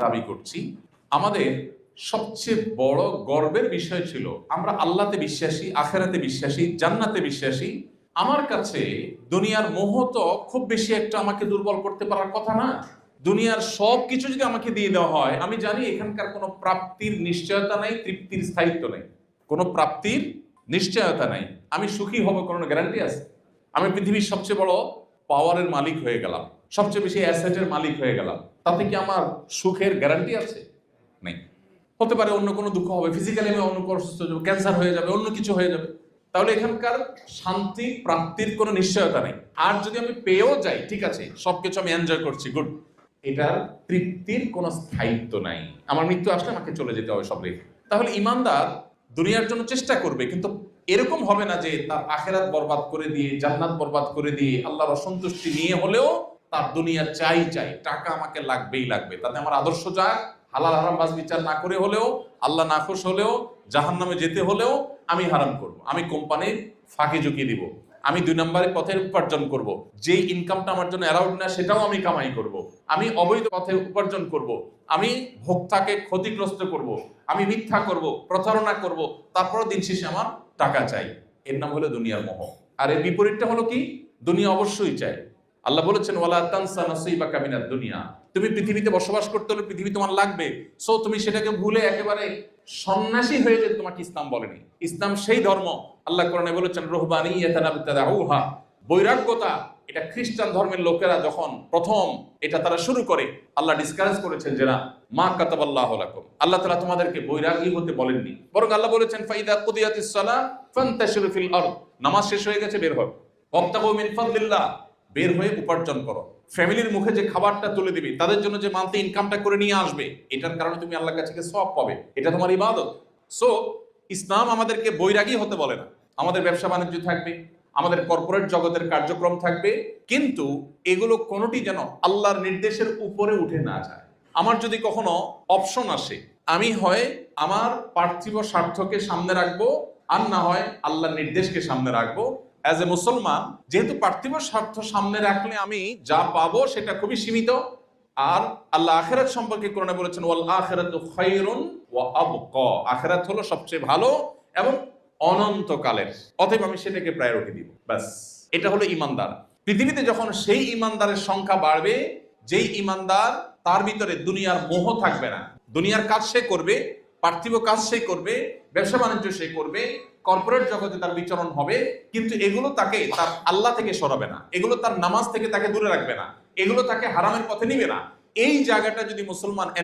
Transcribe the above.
দাবি করছি আমাদের সবচেয়ে বড় গর্বের বিষয় ছিল আমরা আল্লাহতে বিশ্বাসী, আখেরাতে বিশ্বাসী, জান্নাতে বিশ্বাসী। আমার কাছে দুনিয়ার মোহ তো খুব বেশি একটা আমাকে দুর্বল করতে পারার কথা না। দুনিয়ার সব কিছু যদি আমাকে দিয়ে দেওয়া হয়, আমি জানি এখানকার কোনো প্রাপ্তির নিশ্চয়তা নেই, তৃপ্তির স্থায়িত্ব নেই, কোনো প্রাপ্তির নিশ্চয়তা নাই। আমি সুখী হব কোনো গ্যারান্টি আছে? আমি পৃথিবীর সবচেয়ে বড় পাওয়ারের মালিক হয়ে গেলাম, সবচেয়ে বেশি অ্যাসেটের মালিক হয়ে গেলাম, তাতে কি আমার সুখের গ্যারান্টি আছে? নেই। হতে পারে অন্য কোনো দুঃখ হবে, ফিজিক্যালি আমি অন্য কোনো অসুস্থ হয়ে যাবো, ক্যান্সার হয়ে যাবে, অন্য কিছু হয়ে যাবে। তাহলে এখানকার শান্তি প্রাপ্তির কোনো নিশ্চয়তা নেই। আর যদি আমি পেয়েও যাই, ঠিক আছে, সবকিছু আমি এনজয় করছি, গুড, এটার তৃপ্তির কোনো স্থায়িত্ব নাই। আমার মৃত্যু আসলে আমাকে চলে যেতে হবে সব রেখে। তাহলে ইমানদার দুনিয়ার জন্য চেষ্টা করবে, কিন্তু এরকম হবে না যে তার আখেরাত বরবাদ করে দিয়ে, জান্নাত বরবাদ করে দিয়ে, আল্লাহর অসন্তুষ্টি নিয়ে হলেও তার দুনিয়া চাই, টাকা আমাকে লাগবেই লাগবে, তাতে আমার আদর্শ যাক, হালাল হারাম বাজ বিচার না করে হলেও, আল্লাহ নাখুশ হলেও, জাহান্নামে যেতে হলেও আমি হারাম করব, আমি কোম্পানির ফাঁকি ঝুঁকি দিব, আমি 2 নম্বরের পথে উপার্জন করব, যে ইনকামটা আমার জন্য অ্যালাউড না সেটাও আমি কামাই করব, আমি অবৈধ পথে উপার্জন করব, আমি ভোক্তাকে ক্ষতিগ্রস্ত করব, আমি মিথ্যা করব, প্রতারণা করব, তারপরও দিন শেষে আমার টাকা চাই। এর নাম হলো দুনিয়ার মোহ। আর এর বিপরীতটা হলো কি? দুনিয়া অবশ্যই চাই। আল্লাহ বলেছেন ওয়ালা তানসা নাসিবাকা মিনাদ দুনিয়া, তুমি পৃথিবীতে বসবাস করতে হলে পৃথিবী তোমার লাগবে, সো তুমি সেটাকে ভুলে একেবারে সন্ন্যাসী হয়ে যেতে তোমাকে ইসলাম বলেনি। ইসলাম সেই ধর্ম, আল্লাহ কোরআনে বলেছেন রুহবানিয়াতান ইবতাদাউহা, বৈরাগ্যতা, এটা খ্রিস্টান ধর্মের লোকেরা যখন প্রথম এটা তারা শুরু করে, আল্লাহ ডিসকারেজ করেছেন যে না, মা কাতাবাল্লাহু লাকুম, আল্লাহ তাআলা তোমাদেরকে বৈরাগী হতে বলেননি, বরং আল্লাহ বলেছেন ফাইদা কুদিয়াতিস সালাহ ফান্তাশিরু ফিল আরদ, নামাজ শেষ হয়ে গেছে, বের হও, ওয়াবতাগু মিন ফাদলিল্লাহ, বের হয়ে উপার্জন করো। ফ্যামিলির মুখে যে খাবারটা তুলে দিবে, তাদের জন্য যে মান্থলি ইনকামটা করে নিয়ে আসবে, এটার কারণে তুমি আল্লাহর কাছে সওয়াব পাবে, এটা তোমার ইবাদত। সো ইসলাম আমাদেরকে বৈরাগী হতে বলে না। আমাদের ব্যবসা বাণিজ্য থাকবে, আমাদের কর্পোরেট জগতের কার্যক্রম থাকবে, কিন্তু এগুলো কোনোটি যেন আল্লাহর নির্দেশের উপরে উঠে না যায়। আমার যদি কখনো অপশন আসে, আমি হয় আমার পার্থিব স্বার্থকে সামনে রাখবো, আর না হয় আল্লাহর নির্দেশকে সামনে রাখবো। অ্যাজ এ মুসলমান, যেহেতু পার্থিব স্বার্থ সামনে রাখলে আমি যা পাবো সেটা খুবই সীমিত, আর আল্লাহ আখিরাত সম্পর্কে কোরআনে বলেছেন ওয়াল আখিরাতু খায়রুন ওয়া আবকা, আখিরাত হলো সবচেয়ে ভালো এবং অনন্তকালের, অতএব আমি সেটাকে প্রায়োরিটি দিব। ব্যাস, এটা হলো ইমানদার। পৃথিবীতে যখন সেই ইমানদারের সংখ্যা বাড়বে, যেই ইমানদার তার ভিতরে দুনিয়ার মোহ থাকবে না, দুনিয়ার কাজ সে করবে, পার্থিব কাজ সে করবে, ব্যবসা বাণিজ্য সে করবে, কর্পোরেট জগতে তার বিচরণ হবে, কিন্তু এগুলো তাকে তার আল্লাহ থেকে সরাবে না, এগুলো তার নামাজ থেকে তাকে দূরে রাখবে না, এগুলো তাকে হারামের পথে নিবে না। এই জায়গাটা যদি মুসলমান